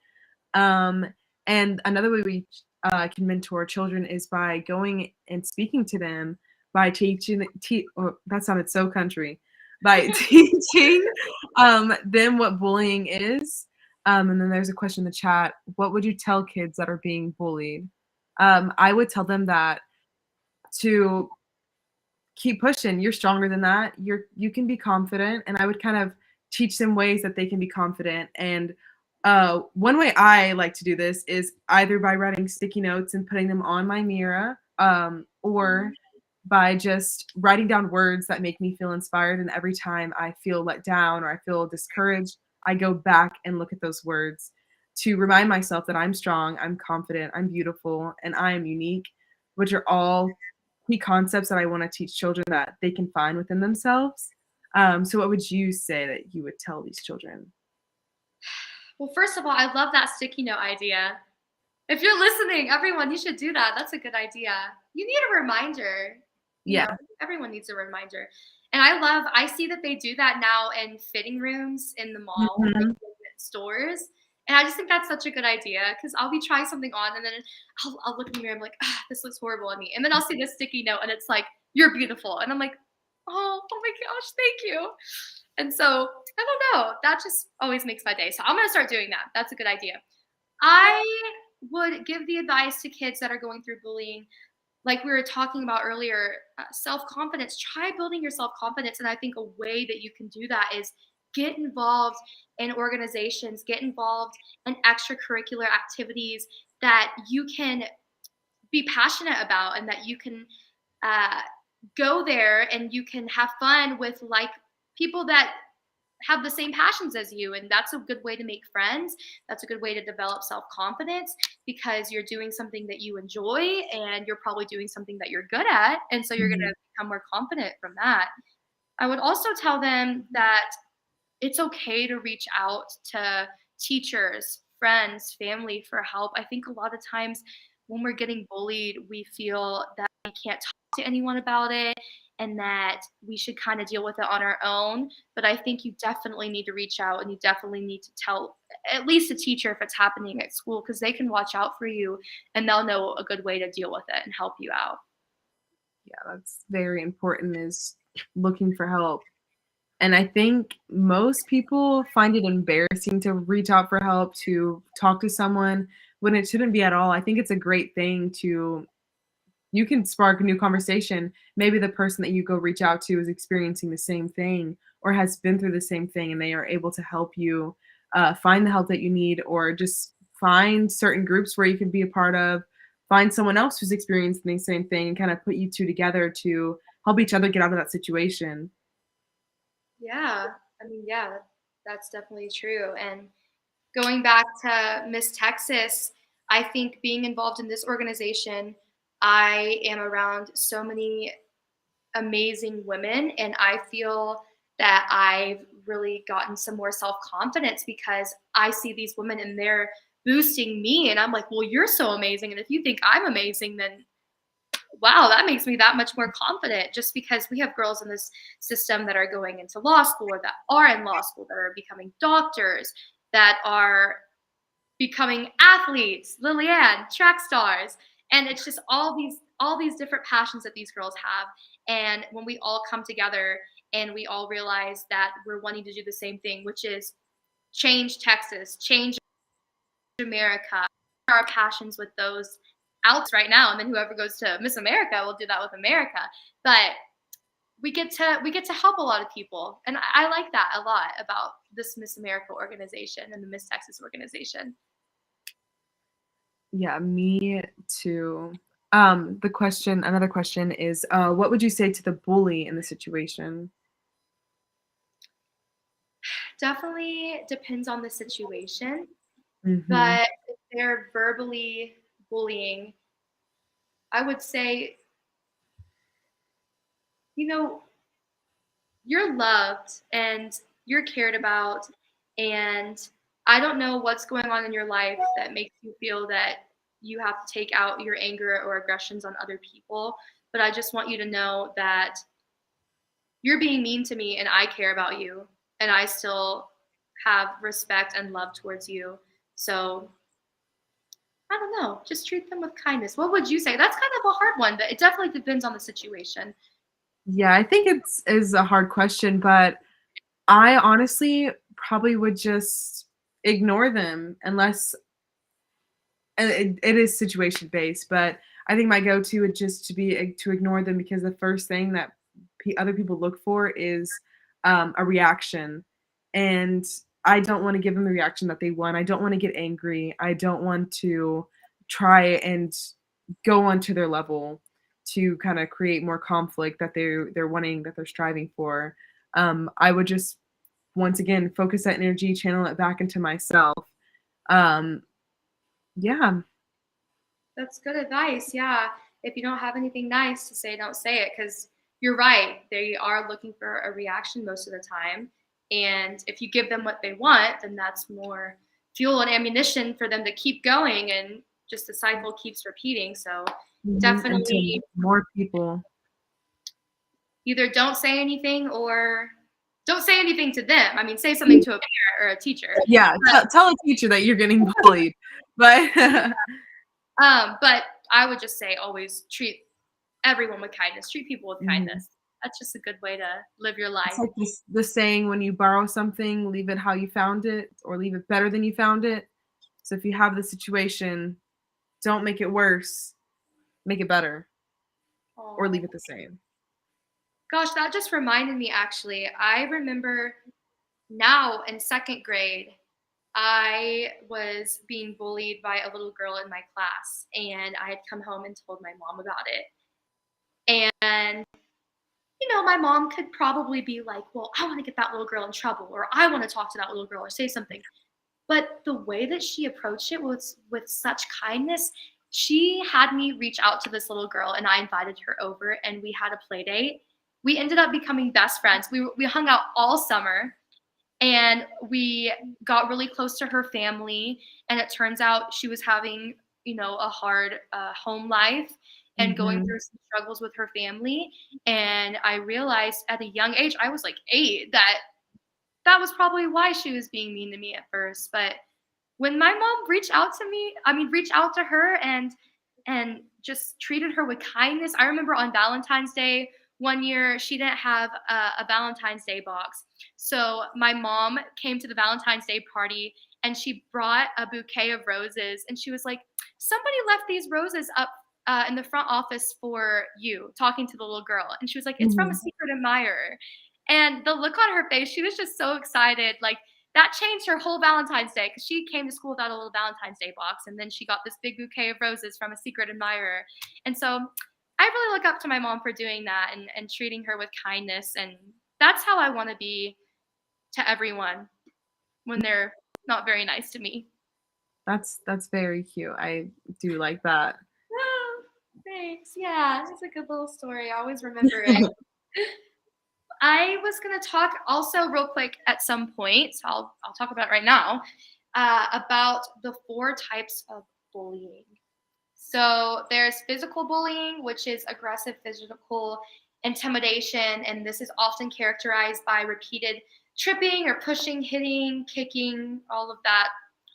Um, and another way we can mentor children is by going and speaking to them, by that sounded so country, by teaching them what bullying is. And then there's a question in the chat. What would you tell kids that are being bullied? I would tell them that to keep pushing. You're stronger than that. You can be confident, and I would kind of teach them ways that they can be confident. And one way I like to do this is either by writing sticky notes and putting them on my mirror, or by just writing down words that make me feel inspired. And every time I feel let down or I feel discouraged, I go back and look at those words to remind myself that I'm strong, I'm confident, I'm beautiful, and I am unique, which are all key concepts that I want to teach children that they can find within themselves. So, what would you say that you would tell these children? Well, first of all, I love that sticky note idea. If you're listening, everyone, you should do that. That's a good idea. You need a reminder. Yeah. Everyone needs a reminder. And I see that they do that now in fitting rooms in the mall, like Mhm. in stores. And I just think that's such a good idea because I'll be trying something on and then I'll look in the mirror and I'm like, this looks horrible on me. And then I'll see this sticky note and it's like, you're beautiful. And I'm like, oh my gosh, thank you. And so I don't know. That just always makes my day. So I'm going to start doing that. That's a good idea. I would give the advice to kids that are going through bullying, like we were talking about earlier, self-confidence. Try building your self-confidence, and I think a way that you can do that is get involved in organizations, get involved in extracurricular activities that you can be passionate about and that you can uh, go there and you can have fun with like people that have the same passions as you, and that's a good way to make friends. That's a good way to develop self-confidence because you're doing something that you enjoy and you're probably doing something that you're good at, and so you're going Mhm. to become more confident from that. I would also tell them that it's okay to reach out to teachers, friends, family for help. I think a lot of times when we're getting bullied, we feel that we can't talk to anyone about it and that we should kind of deal with it on our own. But I think you definitely need to reach out and you definitely need to tell at least a teacher if it's happening at school because they can watch out for you and they'll know a good way to deal with it and help you out. Yeah, that's very important is looking for help. And I think most people find it embarrassing to reach out for help, to talk to someone when it shouldn't be at all. I think it's a great thing to you can spark a new conversation. Maybe the person that you go reach out to is experiencing the same thing or has been through the same thing, and they are able to help you find the help that you need, or just find certain groups where you can be a part of, find someone else who's experiencing the same thing, and kind of put you two together to help each other get out of that situation. Yeah, I mean, yeah, that's definitely true. And going back to Miss Texas, I think being involved in this organization, I am around so many amazing women, and I feel that I've really gotten some more self-confidence because I see these women and they're boosting me, and I'm like, well, you're so amazing, and if you think I'm amazing, then wow, that makes me that much more confident, just because we have girls in this system that are going into law school or that are in law school, that are becoming doctors, that are becoming athletes, LilliAnn, track stars. And it's just all these different passions that these girls have. And when we all come together and we all realize that we're wanting to do the same thing, which is change Texas, change America, our passions with those outs right now. And then whoever goes to Miss America will do that with America. But we get to help a lot of people. And I like that a lot about this Miss America organization and the Miss Texas organization. Yeah, me too. Another question is, what would you say to the bully in the situation? Definitely depends on the situation. Mm-hmm. But if they're verbally bullying, I would say, you know, you're loved and you're cared about. And I don't know what's going on in your life that makes you feel that you have to take out your anger or aggressions on other people. But I just want you to know that you're being mean to me and I care about you. And I still have respect and love towards you. So I don't know. Just treat them with kindness. What would you say? That's kind of a hard one, but it definitely depends on the situation. Yeah, I think is a hard question, but I honestly probably would just ignore them unless it is situation based. But I think my go-to would just to be to ignore them because the first thing that other people look for is a reaction, and I don't want to give them the reaction that they want. I don't want to get angry. I don't want to try and go onto their level to kind of create more conflict that they're wanting, that they're striving for. I would just once again focus that energy, channel it back into myself. Um, yeah. That's good advice. Yeah. If you don't have anything nice to say, don't say it, because you're right. They are looking for a reaction most of the time. And if you give them what they want, then that's more fuel and ammunition for them to keep going, and just the cycle keeps repeating. So And to definitely more people. either don't say anything or don't say anything to them. I mean, say something to a parent or a teacher. Yeah, tell a teacher that you're getting bullied. But But I would just say always treat everyone with kindness. Treat people with Mhm. kindness. That's just a good way to live your It's life. like the saying, when you borrow something, leave it how you found it, or leave it better than you found it. So if you have the situation, don't make it worse, make it better, or Aw. leave it the same. Gosh, that just reminded me actually. I remember now in second grade, I was being bullied by a little girl in my class, and I had come home and told my mom about it. And my mom could probably be like, well, I want to get that little girl in trouble, or I want to talk to that little girl or say something. But the way that she approached it was with such kindness. She had me reach out to this little girl, and I invited her over, and we had a play date. We ended up becoming best friends. We hung out all summer, and we got really close to her family. And it turns out she was having, a hard home life and going Mhm. through some struggles with her family. And I realized at a young age, I was like 8, that was probably why she was being mean to me at first. But when my mom reached out to her and just treated her with kindness. I remember on Valentine's Day one year, she didn't have a Valentine's Day box. So my mom came to the Valentine's Day party and she brought a bouquet of roses, and she was like, somebody left these roses up in the front office for you, talking to the little girl. And she was like, it's from a Mhm. secret admirer. And the look on her face, she was just so excited. Like, that changed her whole Valentine's Day, because she came to school without a little Valentine's Day box, and then she got this big bouquet of roses from a secret admirer. And so I really look up to my mom for doing that and treating her with kindness. And that's how I want to be to everyone when they're not very nice to me. That's very cute. I do like that. Oh, thanks. Yeah, it's a good little story. I always remember it. I was going to talk also real quick at some point, so I'll talk about it right now, about the 4 types of bullying. So there's physical bullying, which is aggressive physical intimidation, and this is often characterized by repeated tripping or pushing, hitting, kicking, all of that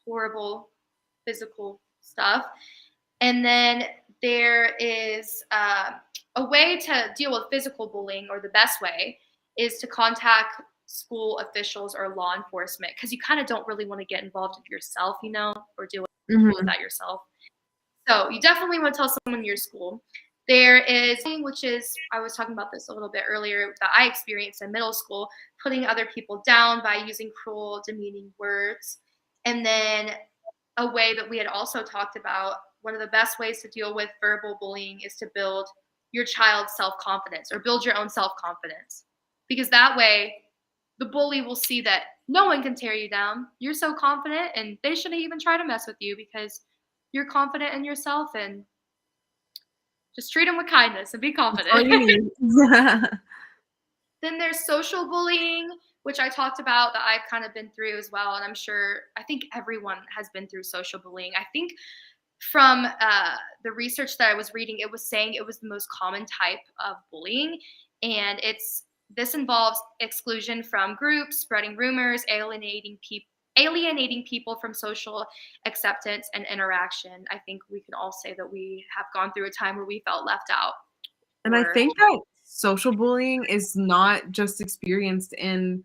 horrible physical stuff. And then there is a way to deal with physical bullying, or the best way is to contact school officials or law enforcement, because you kind of don't really want to get involved with yourself, or deal with that yourself. So you definitely want to tell someone in your school. There is, which is, I was talking about this a little bit earlier, that I experienced in middle school, putting other people down by using cruel, demeaning words. And then a way that we had also talked about, one of the best ways to deal with verbal bullying is to build your child's self-confidence, or build your own self-confidence. Because that way, the bully will see that no one can tear you down. You're so confident, and they shouldn't even try to mess with you because you're confident in yourself, and just treat them with kindness and be confident. Then there's social bullying, which I talked about, that I've kind of been through as well. And I think everyone has been through social bullying. I think from the research that I was reading, it was saying it was the most common type of bullying. And this involves exclusion from groups, spreading rumors, alienating people from social acceptance and interaction. I think we can all say that we have gone through a time where we felt left out. And I think that social bullying is not just experienced in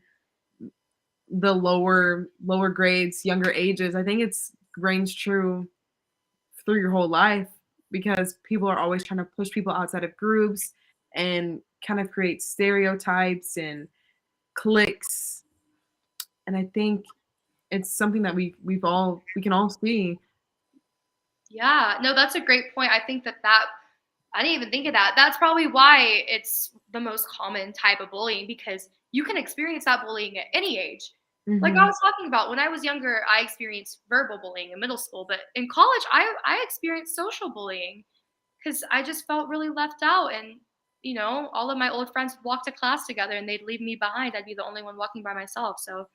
the lower grades, younger ages. I think it's reigns true through your whole life, because people are always trying to push people outside of groups and kind of create stereotypes and cliques. And I think it's something that we can all see. Yeah, no, that's a great point. I think that I didn't even think of that. That's probably why it's the most common type of bullying, because you can experience that bullying at any age. Like I was talking about, when I was younger, I experienced verbal bullying in middle school, but in college, I experienced social bullying because I just felt really left out. And, all of my old friends would walk to class together and they'd leave me behind. I'd be the only one walking by myself. So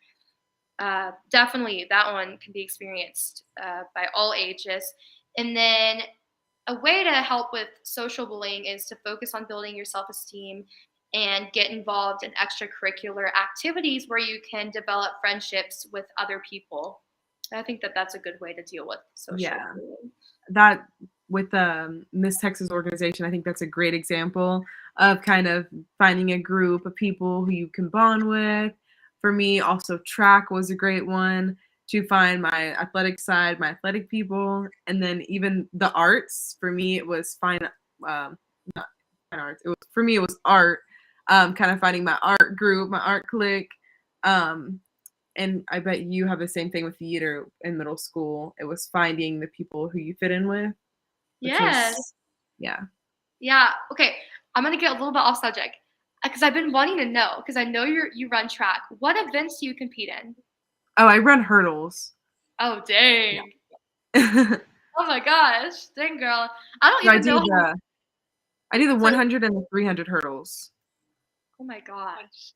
definitely that one can be experienced by all ages. And then a way to help with social bullying is to focus on building your self-esteem and get involved in extracurricular activities where you can develop friendships with other people. I think that that's a good way to deal with social bullying. That with the Miss Texas organization, I think that's a great example of kind of finding a group of people who you can bond with. For me, also track was a great one to find my athletic side, my athletic people, and then even the arts. For me, it was not fine arts. For me, it was art. Kind of finding my art group, my art clique. And I bet you have the same thing with theater in middle school. It was finding the people who you fit in with. Yes. Yeah. Yeah. Okay. I'm going to get a little bit off subject because I've been wanting to know, because I know you run track. What events do you compete in? Oh, I run hurdles. Oh, dang. Oh my gosh. Dang, girl. I don't even know. I do the 100 and the 300 hurdles. Oh my gosh.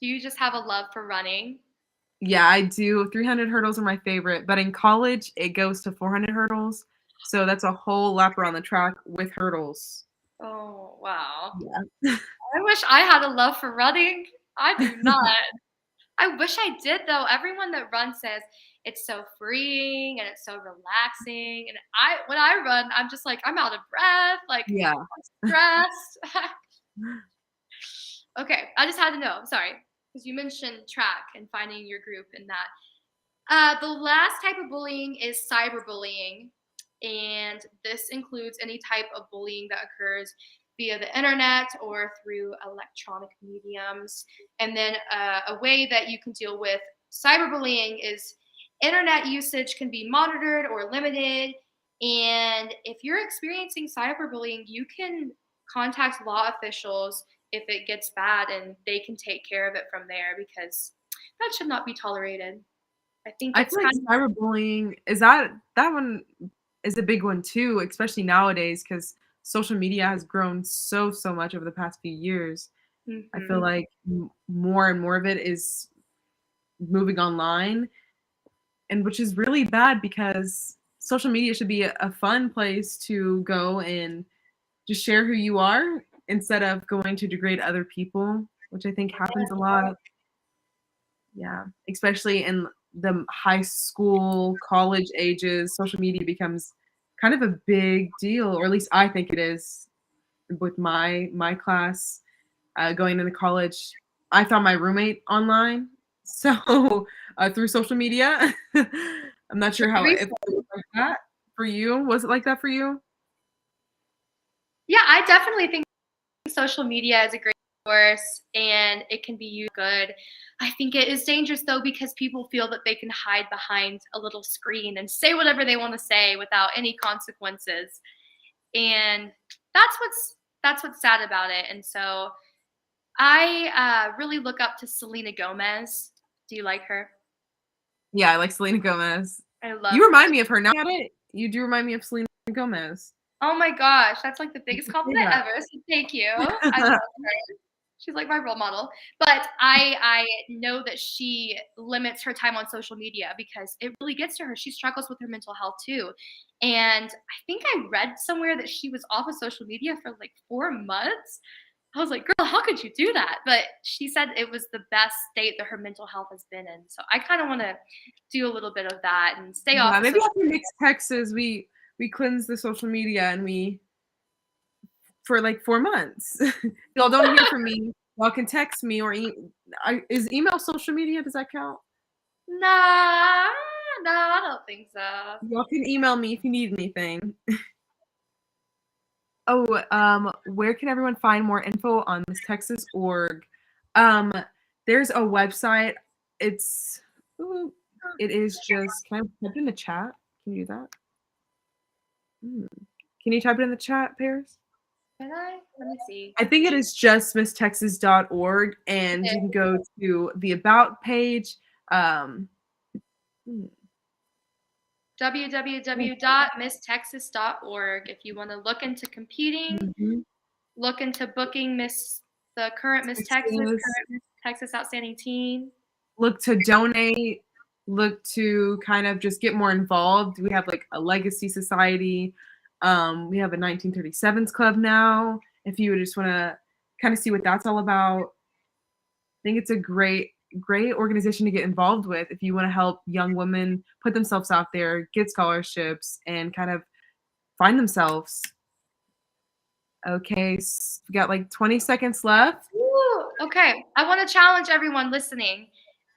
Do you just have a love for running? Yeah, I do. 300 hurdles are my favorite, but in college it goes to 400 hurdles. So that's a whole lap around the track with hurdles. Oh, wow. Yeah. I wish I had a love for running. I do not. I wish I did, though. Everyone that runs says it's so freeing and it's so relaxing. And when I run, I'm just like, I'm out of breath. Like, yeah. I'm stressed. Okay, I just had to know. I'm sorry. Because you mentioned track and finding your group in that. The last type of bullying is cyberbullying. And this includes any type of bullying that occurs via the internet or through electronic mediums. And then a way that you can deal with cyberbullying is internet usage can be monitored or limited. And if you're experiencing cyberbullying, you can contact law officials if it gets bad, and they can take care of it from there, because that should not be tolerated. I think I it's feel like cyberbullying is that one is a big one too, especially nowadays because social media has grown so much over the past few years. I feel like more and more of it is moving online, and which is really bad because social media should be a fun place to go and just share who you are instead of going to degrade other people, which I think happens a lot. Yeah, especially in the high school, college ages, social media becomes kind of a big deal, or at least I think it is with my class going into college. I found my roommate online, so through social media. I'm not sure how if it was like that for you. Was it like that for you? Yeah, I definitely think social media is a great resource and it can be used good. I think it is dangerous though because people feel that they can hide behind a little screen and say whatever they want to say without any consequences. And that's what's sad about it. And so I really look up to Selena Gomez. Do you like her? Yeah, I like Selena Gomez. I love You remind her. me of her now. You do remind me of Selena Gomez. Oh my gosh, that's like the biggest compliment Yeah. ever. So thank you. I love her. She's like my role model. But I know that she limits her time on social media because it really gets to her. She struggles with her mental health too. And I think I read somewhere that she was off of social media for like 4 months. I was like, girl, how could you do that? But she said it was the best state that her mental health has been in. So I kind of want to do a little bit of that and stay off. Yeah, Of maybe social after Mixed Texas, we cleanse the social media and we for like 4 months. Y'all don't hear from me. Y'all can text me or is email social media? Does that count? Nah, no, I don't think so. Y'all can email me if you need anything. Where can everyone find more info on misstexas.org? There's a website. It is just, can I type it in the chat? Can you do that? Can you type it in the chat, Paris? Can I? Let me see. I think it is just misstexas.org, and you can go to the About page. www.misstexas.org if you want to look into competing, look into booking the current Miss Texas, current Miss Texas Outstanding Teen. Look to donate, look to kind of just get more involved. We have like a legacy society. We have a 1937s club now. If you just want to kind of see what that's all about, I think it's a great organization to get involved with if you want to help young women put themselves out there, get scholarships, and kind of find themselves. Okay, so we got like 20 seconds left. Ooh, okay, I want to challenge everyone listening.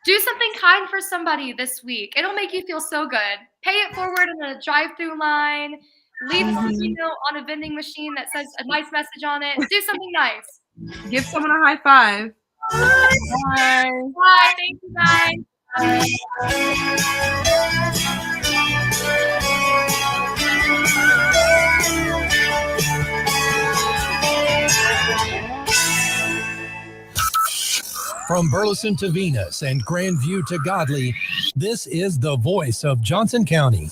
Do something kind for somebody this week. It'll make you feel so good. Pay it forward in a drive-through line. Leave a note on a vending machine that says a nice message on it. Do something nice. Give someone a high five. Bye. Bye. Bye. Thank you, guys. From Burleson to Venus and Grandview to Godley, this is the voice of Johnson County,